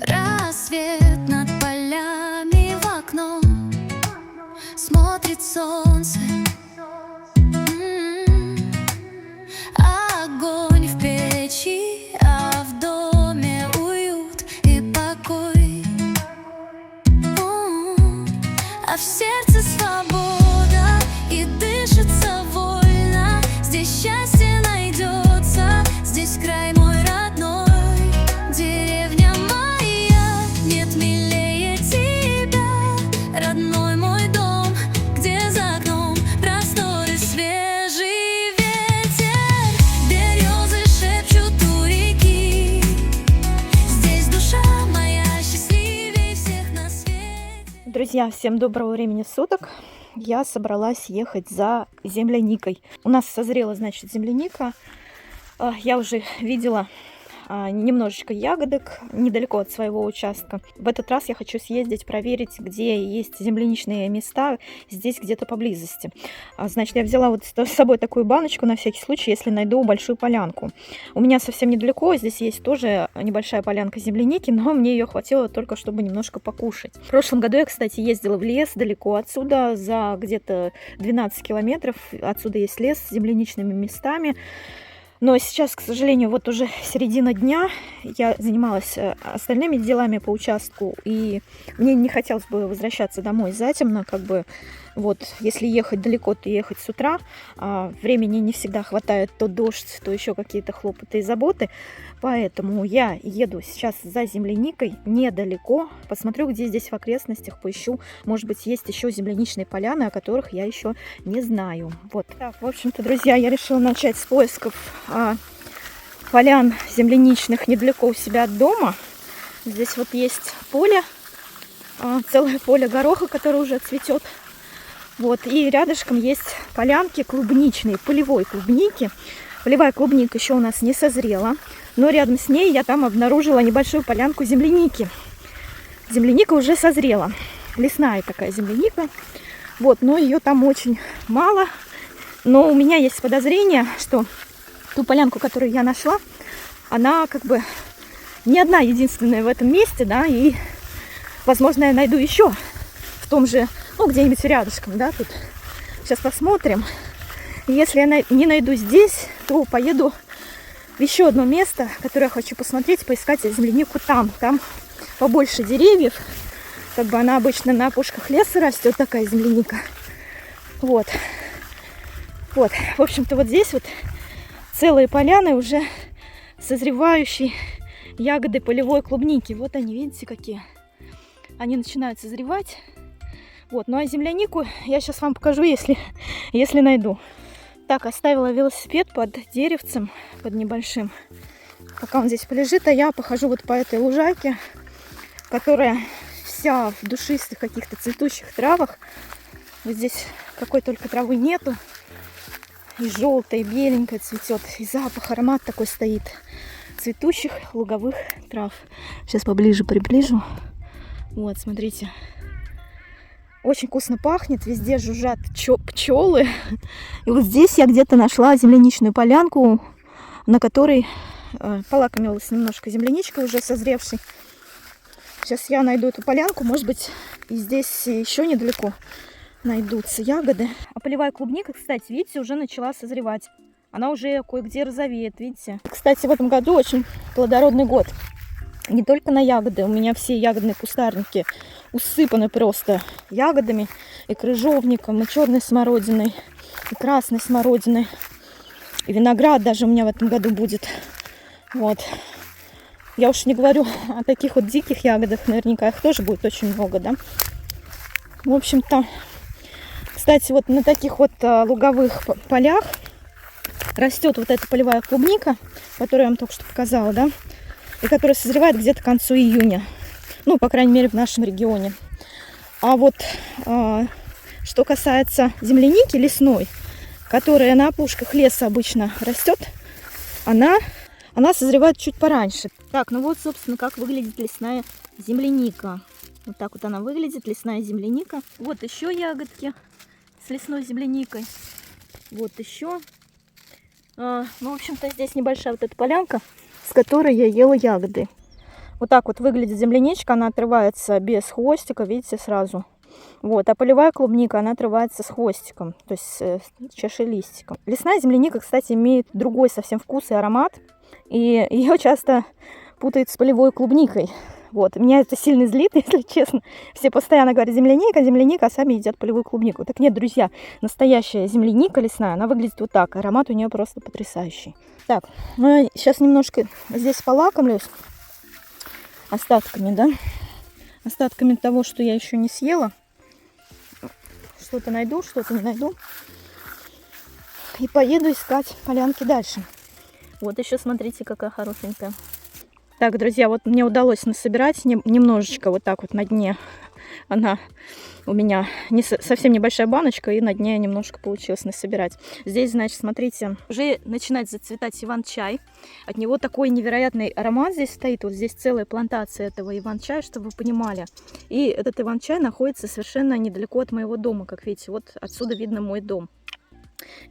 Рассвет над полями в окно, смотрит солнце. Огонь в печи, а в доме уют и покой. А в сердце свобода, и дышится вольно. Здесь счастье найдется, здесь край мой родной. Деревня моя, нет милее тебя. Родной мой дом, где за окном просторы, свежий ветер. Березы шепчут у реки. Здесь душа моя счастливее всех на свете. Друзья, всем доброго времени суток. Я собралась ехать за земляникой. У нас созрела, значит, земляника. Я уже видела немножечко ягодок недалеко от своего участка. В этот раз я хочу съездить, проверить, где есть земляничные места, здесь где-то поблизости. Значит, я взяла вот с собой такую баночку на всякий случай, если найду большую полянку. У меня совсем недалеко, здесь есть тоже небольшая полянка земляники, но мне ее хватило только, чтобы немножко покушать. В прошлом году я, кстати, ездила в лес далеко отсюда, за где-то 12 километров. Отсюда есть лес с земляничными местами. Но сейчас, к сожалению, вот уже середина дня, я занималась остальными делами по участку, и мне не хотелось бы возвращаться домой затемно, как бы, вот, если ехать далеко, то ехать с утра, времени не всегда хватает, то дождь, то еще какие-то хлопоты и заботы, поэтому я еду сейчас за земляникой недалеко, посмотрю, где здесь в окрестностях, поищу, может быть, есть еще земляничные поляны, о которых я еще не знаю. Вот, так, в общем-то, друзья, я решила начать с поисков полян земляничных недалеко у себя от дома. Здесь вот есть поле, целое поле гороха, которое уже цветет. Вот, и рядышком есть полянки клубничные, полевой клубники. Полевая клубника еще у нас не созрела, но рядом с ней я там обнаружила небольшую полянку земляники. Земляника уже созрела, лесная такая земляника. Вот, но ее там очень мало. Но у меня есть подозрение, что ту полянку, которую я нашла, она как бы не одна единственная в этом месте, да, и, возможно, я найду еще в том же, ну, где-нибудь рядышком, да, тут. Сейчас посмотрим. И если я не найду здесь, то поеду в еще одно место, которое я хочу посмотреть, поискать землянику там. Там побольше деревьев, как бы она обычно на опушках леса растет, такая земляника. Вот. Вот, в общем-то, вот здесь вот целые поляны уже созревающей ягоды полевой клубники. Вот они, видите, какие. Они начинают созревать. Вот, ну а землянику я сейчас вам покажу, если найду. Так, оставила велосипед под деревцем, под небольшим. Пока он здесь полежит, а я похожу вот по этой лужайке, которая вся в душистых каких-то цветущих травах. Вот здесь какой только травы нету. И желтая, и беленькая цветет, и запах, аромат такой стоит цветущих луговых трав. Сейчас поближе приближу. Вот, смотрите. Очень вкусно пахнет, везде жужжат пчелы. И вот здесь я где-то нашла земляничную полянку, на которой полакомилась немножко земляничкой уже созревшей. Сейчас я найду эту полянку, может быть, и здесь еще недалеко найдутся ягоды. А полевая клубника, кстати, видите, уже начала созревать. Она уже кое-где розовеет, видите. Кстати, в этом году очень плодородный год. Не только на ягоды. У меня все ягодные кустарники усыпаны просто ягодами. И крыжовником, и черной смородиной, и красной смородиной. И виноград даже у меня в этом году будет. Вот. Я уж не говорю о таких вот диких ягодах. Наверняка их тоже будет очень много, да. В общем-то, кстати, вот на таких вот луговых полях растет вот эта полевая клубника, которую я вам только что показала, да, и которая созревает где-то к концу июня. Ну, по крайней мере, в нашем регионе. А вот что касается земляники лесной, которая на опушках леса обычно растет, она созревает чуть пораньше. Так, ну вот, собственно, как выглядит лесная земляника. Вот так вот она выглядит, лесная земляника. Вот еще ягодки с лесной земляникой. Вот еще. Ну, в общем-то, здесь небольшая вот эта полянка, с которой я ела ягоды. Вот так вот выглядит земляничка, она отрывается без хвостика, видите, сразу. Вот, а полевая клубника, она отрывается с хвостиком, то есть с чашелистиком. Лесная земляника, кстати, имеет другой совсем вкус и аромат, и ее часто путают с полевой клубникой. Вот, меня это сильно злит, если честно. Все постоянно говорят земляника, земляника, а сами едят полевую клубнику. Так нет, друзья, настоящая земляника лесная, она выглядит вот так. Аромат у нее просто потрясающий. Так, ну я сейчас немножко здесь полакомлюсь остатками, да? Остатками того, что я еще не съела. Что-то найду, что-то не найду. И поеду искать полянки дальше. Вот еще смотрите, какая хорошенькая. Так, друзья, вот мне удалось насобирать немножечко вот так вот на дне. Она у меня совсем небольшая баночка, и на дне немножко получилось насобирать. Здесь, значит, смотрите, уже начинает зацветать иван-чай. От него такой невероятный аромат здесь стоит. Вот здесь целая плантация этого иван-чая, чтобы вы понимали. И этот иван-чай находится совершенно недалеко от моего дома. Как видите, вот отсюда видно мой дом.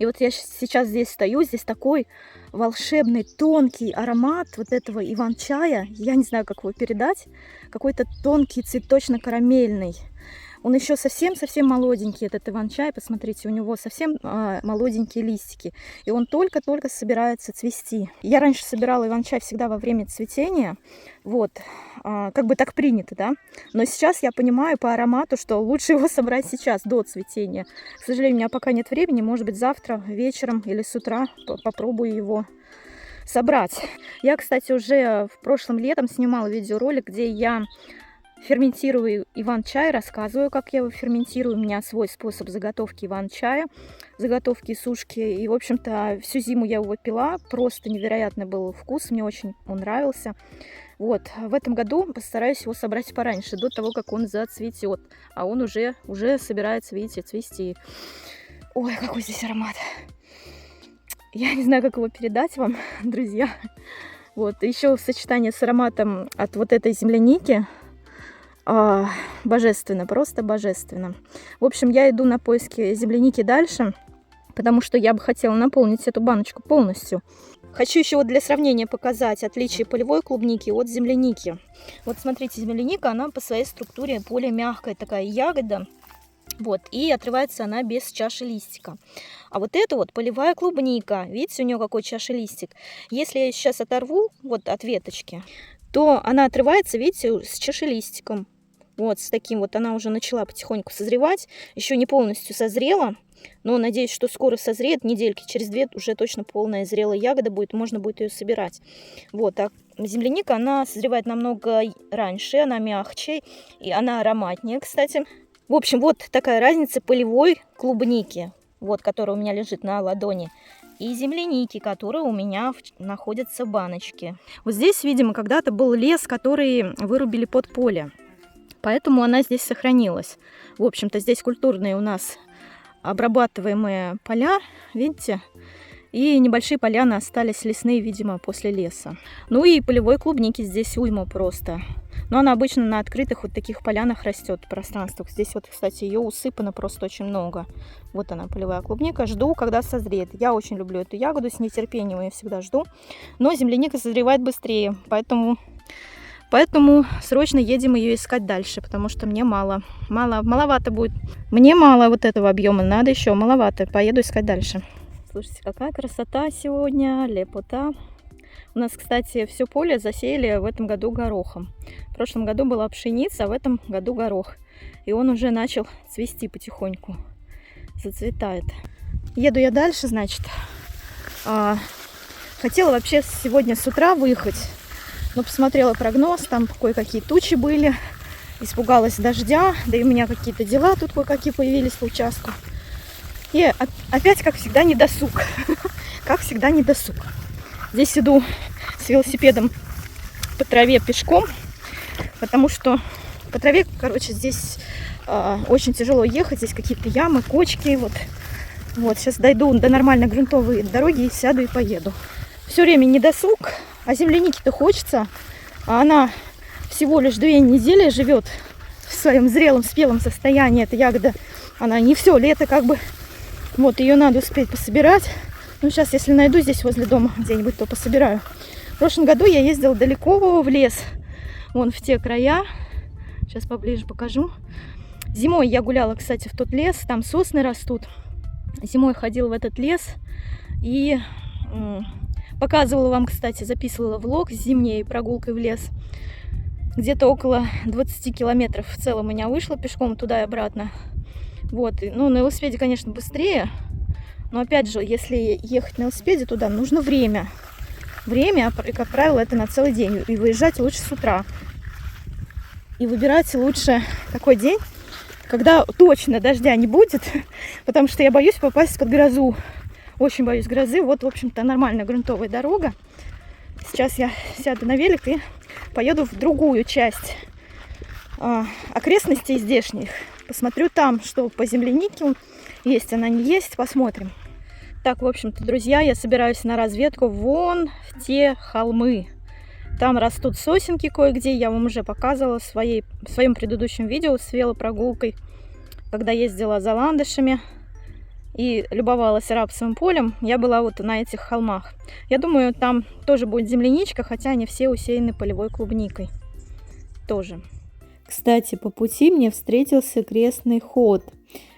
И вот я сейчас здесь стою, здесь такой волшебный, тонкий аромат вот этого иван-чая. Я не знаю, как его передать. Какой-то тонкий, цветочно-карамельный. Он еще совсем-совсем молоденький, этот иван-чай. Посмотрите, у него совсем молоденькие листики. И он только-только собирается цвести. Я раньше собирала иван-чай всегда во время цветения. Вот, как бы так принято, да. Но сейчас я понимаю по аромату, что лучше его собрать сейчас, до цветения. К сожалению, у меня пока нет времени. Может быть, завтра вечером или с утра попробую его собрать. Я, кстати, уже в прошлом летом снимала видеоролик, где я ферментирую иван-чай, рассказываю, как я его ферментирую. У меня свой способ заготовки иван-чая, заготовки и сушки. И, в общем-то, всю зиму я его пила. Просто невероятный был вкус, мне очень он нравился. Вот, в этом году постараюсь его собрать пораньше, до того, как он зацветет. А он уже собирается, видите, цвести. Ой, какой здесь аромат. Я не знаю, как его передать вам, друзья. Вот, еще в сочетании с ароматом от вот этой земляники. Божественно, просто божественно. В общем, я иду на поиски земляники дальше, потому что я бы хотела наполнить эту баночку полностью. Хочу еще вот для сравнения показать отличие полевой клубники от земляники. Вот смотрите, земляника, она по своей структуре более мягкая такая ягода. Вот, и отрывается она без чаши листика. А вот это вот полевая клубника, видите, у нее какой чаши листик. Если я сейчас оторву вот от веточки, то она отрывается, видите, с чашелистиком. Вот, с таким вот она уже начала потихоньку созревать. Еще не полностью созрела, но надеюсь, что скоро созреет. Недельки через 2 уже точно полная зрелая ягода будет, можно будет ее собирать. Вот, а земляника, она созревает намного раньше, она мягче, и она ароматнее, кстати. В общем, вот такая разница полевой клубники, вот, которая у меня лежит на ладони, и земляники, которые у меня находятся в баночке. Вот здесь, видимо, когда-то был лес, который вырубили под поле. Поэтому она здесь сохранилась. В общем-то, здесь культурные у нас обрабатываемые поля, видите? И небольшие поляны остались лесные, видимо, после леса. Ну и полевой клубники здесь уйма просто. Но она обычно на открытых вот таких полянах растет, пространствах. Здесь вот, кстати, ее усыпано просто очень много. Вот она, полевая клубника. Жду, когда созреет. Я очень люблю эту ягоду, с нетерпением ее всегда жду. Но земляника созревает быстрее, поэтому срочно едем ее искать дальше, потому что мне маловато будет. Мне мало вот этого объема, надо еще, маловато. Поеду искать дальше. Слушайте, какая красота сегодня, лепота. У нас, кстати, все поле засеяли в этом году горохом. В прошлом году была пшеница, а в этом году горох. И он уже начал цвести потихоньку. Зацветает. Еду я дальше, значит. Хотела вообще сегодня с утра выехать. Но посмотрела прогноз, там кое-какие тучи были. Испугалась дождя. Да и у меня какие-то дела тут кое-какие появились по участку. И опять, как всегда, недосуг. Как всегда, недосуг. Здесь иду с велосипедом по траве пешком, потому что по траве, короче, здесь очень тяжело ехать. Здесь какие-то ямы, кочки. Вот, сейчас дойду до нормальной грунтовой дороги и сяду и поеду. Все время недосуг, а земляники-то хочется. А она всего лишь 2 недели живет в своем зрелом, спелом состоянии. Эта ягода, она не все лето как бы. Вот, ее надо успеть пособирать. Ну, сейчас, если найду здесь возле дома где-нибудь, то пособираю. В прошлом году я ездила далеко в лес. вон в те края. Сейчас поближе покажу. Зимой я гуляла, кстати, в тот лес, там сосны растут. Зимой ходила в этот лес и показывала вам, кстати, записывала влог с зимней прогулкой в лес. Где-то около 20 километров в целом у меня вышло пешком туда и обратно. Вот, ну, на велосипеде, конечно, быстрее. Но, опять же, если ехать на велосипеде туда, нужно время. Время, как правило, это на целый день. И выезжать лучше с утра. И выбирать лучше такой день, когда точно дождя не будет. Потому что я боюсь попасть под грозу. Очень боюсь грозы. Вот, в общем-то, нормальная грунтовая дорога. Сейчас я сяду на велик и поеду в другую часть окрестностей здешних. Посмотрю там, что по землянике есть, она не есть. Посмотрим. Так, в общем-то, друзья, я собираюсь на разведку вон в те холмы. Там растут сосенки кое-где. Я вам уже показывала в своем предыдущем видео с велопрогулкой, когда ездила за ландышами и любовалась рапсовым полем. Я была вот на этих холмах. Я думаю, там тоже будет земляничка, хотя они все усеяны полевой клубникой. Тоже. Кстати, по пути мне встретился крестный ход.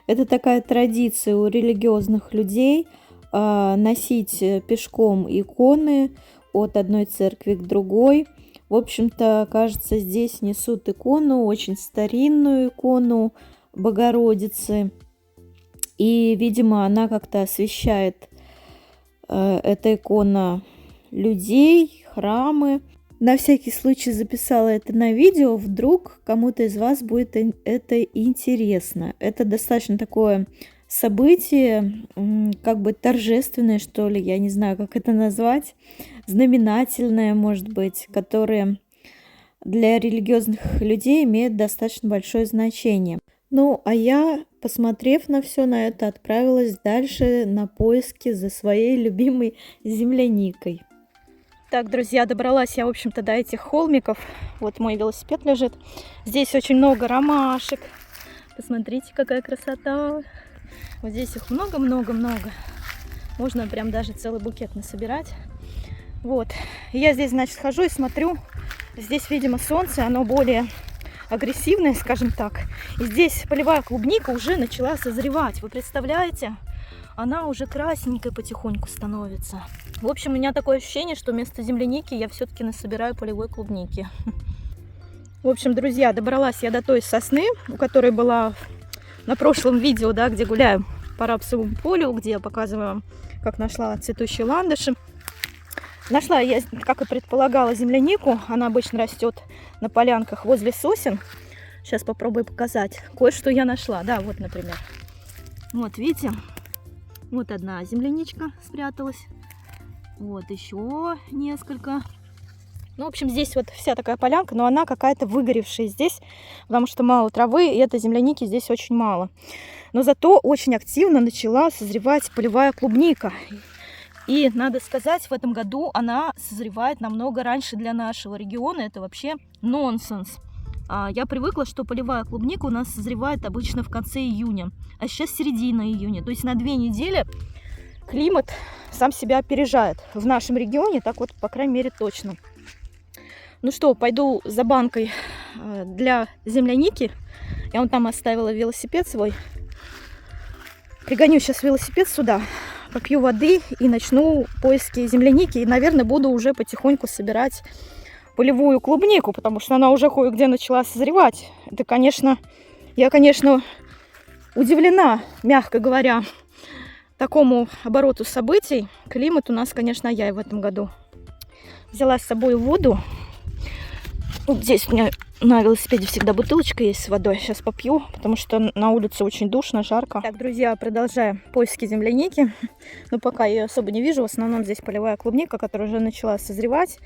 Это такая традиция у религиозных людей носить пешком иконы от одной церкви к другой. В общем-то, кажется, здесь несут икону, очень старинную икону Богородицы. И, видимо, она как-то освещает, эта икона, людей, храмы. На всякий случай записала это на видео, вдруг кому-то из вас будет это интересно. Это достаточно такое событие, как бы торжественное, что ли, я не знаю, как это назвать, знаменательное, может быть, которое для религиозных людей имеет достаточно большое значение. Ну, а я, посмотрев на все на это, отправилась дальше на поиски за своей любимой земляникой. Так, друзья, добралась я, в общем-то, до этих холмиков. Вот мой велосипед лежит. Здесь очень много ромашек. Посмотрите, какая красота. Вот здесь их много-много-много. Можно прям даже целый букет насобирать. Вот. И я здесь, значит, хожу и смотрю. Здесь, видимо, солнце, оно более агрессивное, скажем так. И здесь полевая клубника уже начала созревать. Вы представляете? Она уже красненькой потихоньку становится. В общем, у меня такое ощущение, что вместо земляники я все-таки насобираю полевой клубники. В общем, друзья, добралась я до той сосны, у которой была на прошлом видео, да, где гуляю по рапсовому полю, где я показываю вам, как нашла цветущие ландыши. Нашла я, как и предполагала, землянику. Она обычно растет на полянках возле сосен. Сейчас попробую показать. Кое-что я нашла. Да, вот, например. Вот, видите? Вот одна земляничка спряталась. Вот еще несколько. Ну, в общем, здесь вот вся такая полянка, но она какая-то выгоревшая здесь, потому что мало травы, и этой земляники здесь очень мало. Но зато очень активно начала созревать полевая клубника. И, надо сказать, в этом году она созревает намного раньше для нашего региона. Это вообще нонсенс. Я привыкла, что полевая клубника у нас созревает обычно в конце июня, а сейчас середина июня. То есть на 2 недели климат сам себя опережает. В нашем регионе так вот, по крайней мере, точно. Ну что, пойду за банкой для земляники. Я вон там оставила велосипед свой. Пригоню сейчас велосипед сюда, попью воды и начну поиски земляники. И, наверное, буду уже потихоньку собирать полевую клубнику, потому что она уже кое-где начала созревать. Это, конечно, я, конечно, удивлена, мягко говоря, такому обороту событий. Климат у нас, конечно, ай-яй в этом году. Взяла с собой воду. Вот здесь у меня на велосипеде всегда бутылочка есть с водой. Сейчас попью, потому что на улице очень душно, жарко. Так, друзья, продолжаем поиски земляники. Но пока я ее особо не вижу. В основном здесь полевая клубника, которая уже начала созревать.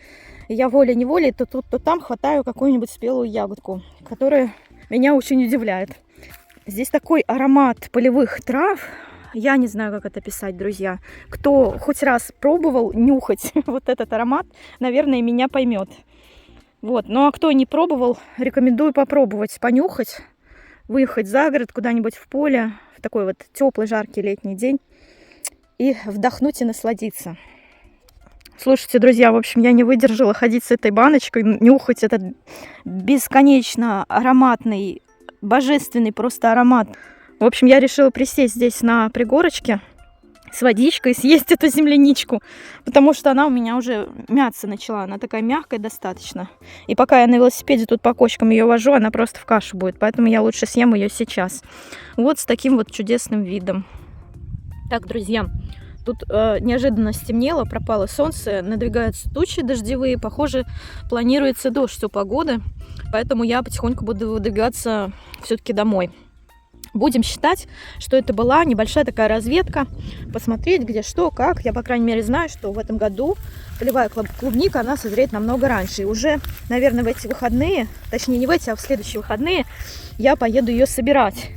И я волей-неволей то тут, то там хватаю какую-нибудь спелую ягодку, которая меня очень удивляет. Здесь такой аромат полевых трав. Я не знаю, как это описать, друзья. Кто хоть раз пробовал нюхать вот этот аромат, наверное, меня поймет. Вот. Ну а кто не пробовал, рекомендую попробовать, понюхать, выехать за город куда-нибудь в поле в такой вот теплый, жаркий летний день и вдохнуть и насладиться. Слушайте, друзья, в общем, я не выдержала ходить с этой баночкой, нюхать этот бесконечно ароматный, божественный просто аромат. В общем, я решила присесть здесь на пригорочке с водичкой, съесть эту земляничку, потому что она у меня уже мяться начала. Она такая мягкая достаточно. И пока я на велосипеде тут по кочкам ее вожу, она просто в кашу будет. Поэтому я лучше съем ее сейчас. Вот с таким вот чудесным видом. Так, друзья, тут неожиданно стемнело, пропало солнце, надвигаются тучи дождевые. Похоже, планируется дождь у погоды. Поэтому я потихоньку буду выдвигаться все-таки домой. Будем считать, что это была небольшая такая разведка, посмотреть, где что, как. Я, по крайней мере, знаю, что в этом году полевая клубника, она созреет намного раньше. И уже, наверное, в эти выходные, точнее не в эти, а в следующие выходные, я поеду ее собирать.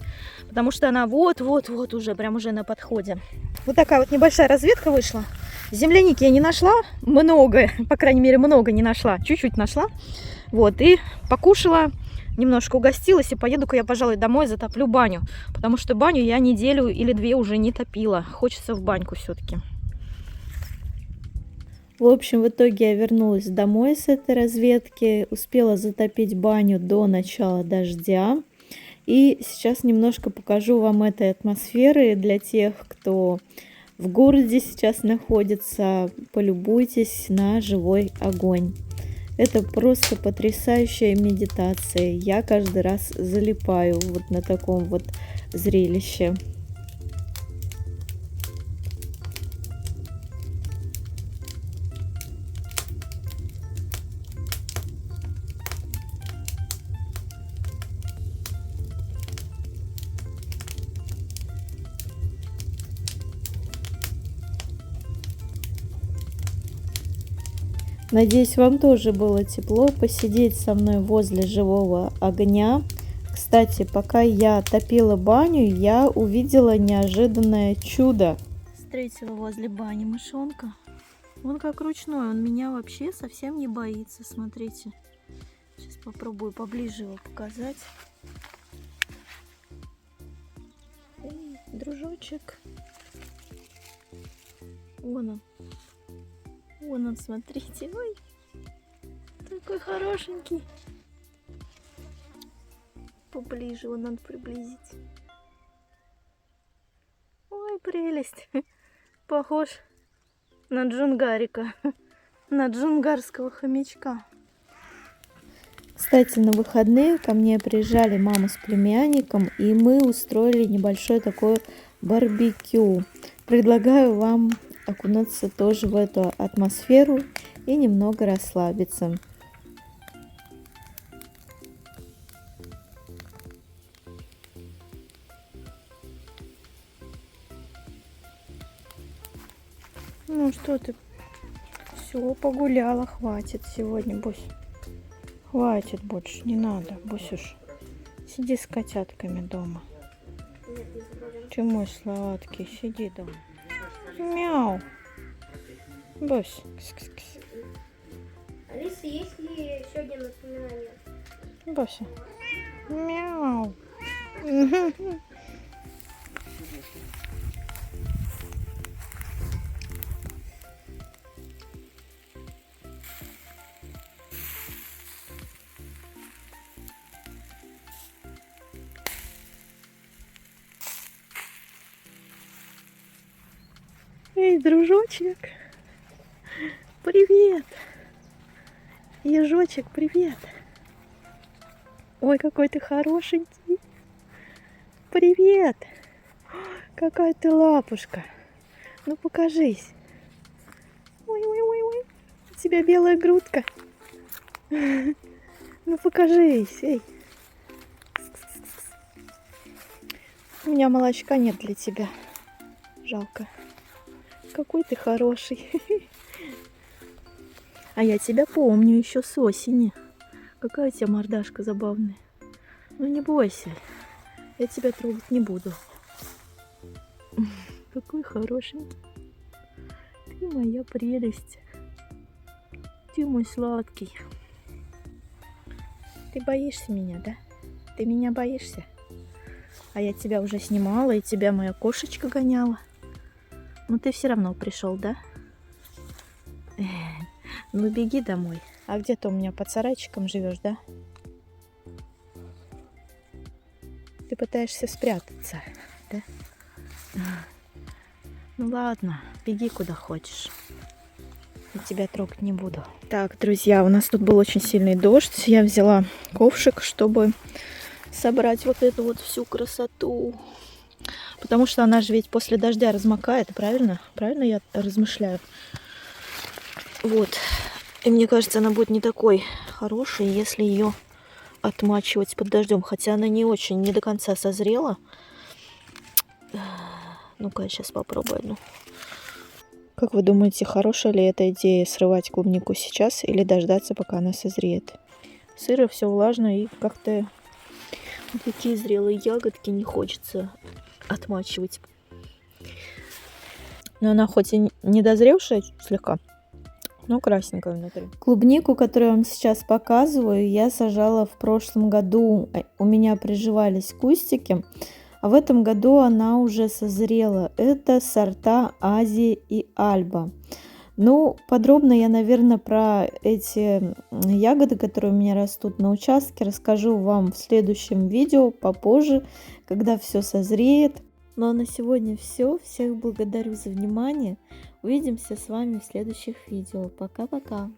Потому что она вот-вот-вот уже, прям уже на подходе. Вот такая вот небольшая разведка вышла. Земляники я не нашла много, по крайней мере, много не нашла. Чуть-чуть нашла. Вот, и покушала. Немножко угостилась, и поеду-ка я, пожалуй, домой, затоплю баню. Потому что баню я неделю или две уже не топила. Хочется в баньку все-таки. В общем, в итоге я вернулась домой с этой разведки. Успела затопить баню до начала дождя. И сейчас немножко покажу вам этой атмосферы для тех, кто в городе сейчас находится. Полюбуйтесь на живой огонь. Это просто потрясающая медитация. Я каждый раз залипаю вот на таком вот зрелище. Надеюсь, вам тоже было тепло посидеть со мной возле живого огня. Кстати, пока я топила баню, я увидела неожиданное чудо. Встретила возле бани мышонка. Он как ручной, он меня вообще совсем не боится, смотрите. Сейчас попробую поближе его показать. Эй, дружочек. Вон он. Вон он, смотрите. Ой, такой хорошенький. Поближе его надо приблизить. Ой, прелесть. Похож на джунгарика. На джунгарского хомячка. Кстати, на выходные ко мне приезжали мама с племянником, и мы устроили небольшое такое барбекю. Предлагаю вам окунуться тоже в эту атмосферу и немного расслабиться. Ну что ты? Все, погуляла, хватит сегодня, Бусь. Хватит больше, не надо, Бусюш. Сиди с котятками дома. Ты мой сладкий, сиди дома. Мяу. Бусь. Кс-кс-кс. Алиса, есть ли еще один напоминание? Буся. Мяу. Эй, дружочек, привет! Ежочек, привет! Ой, какой ты хорошенький! Привет! Какая ты лапушка! Ну покажись! Ой-ой-ой-ой! У тебя белая грудка! Ну покажись! Эй! У меня молочка нет для тебя. Жалко. Какой ты хороший. А я тебя помню еще с осени. Какая у тебя мордашка забавная. Ну не бойся. Я тебя трогать не буду. Какой хорошенький. Ты моя прелесть. Ты мой сладкий. Ты боишься меня, да? Ты меня боишься? А я тебя уже снимала, и тебя моя кошечка гоняла. Но ты все равно пришел, да? Ну беги домой. А где ты у меня под сарайчиком живешь, да? Ты пытаешься спрятаться, да? Ну ладно, беги куда хочешь. Я тебя трогать не буду. Так, друзья, у нас тут был очень сильный дождь. Я взяла ковшик, чтобы собрать вот эту вот всю красоту. Потому что она же ведь после дождя размокает, правильно? Правильно я размышляю? Вот. И мне кажется, она будет не такой хорошей, если ее отмачивать под дождем. Хотя она не очень, не до конца созрела. Ну-ка, я сейчас попробую одну. Как вы думаете, хорошая ли эта идея срывать клубнику сейчас или дождаться, пока она созреет? Сыро, все влажно, и как-то вот такие зрелые ягодки не хочется отмачивать. Но она хоть и не дозревшая слегка, но красненькая внутри. Клубнику, которую я вам сейчас показываю, я сажала в прошлом году. У меня приживались кустики, а в этом году она уже созрела. Это сорта Азия и Альба. Ну, подробно я, наверное, про эти ягоды, которые у меня растут на участке, расскажу вам в следующем видео попозже, когда все созреет. Ну а на сегодня все. Всех благодарю за внимание. Увидимся с вами в следующих видео. Пока-пока.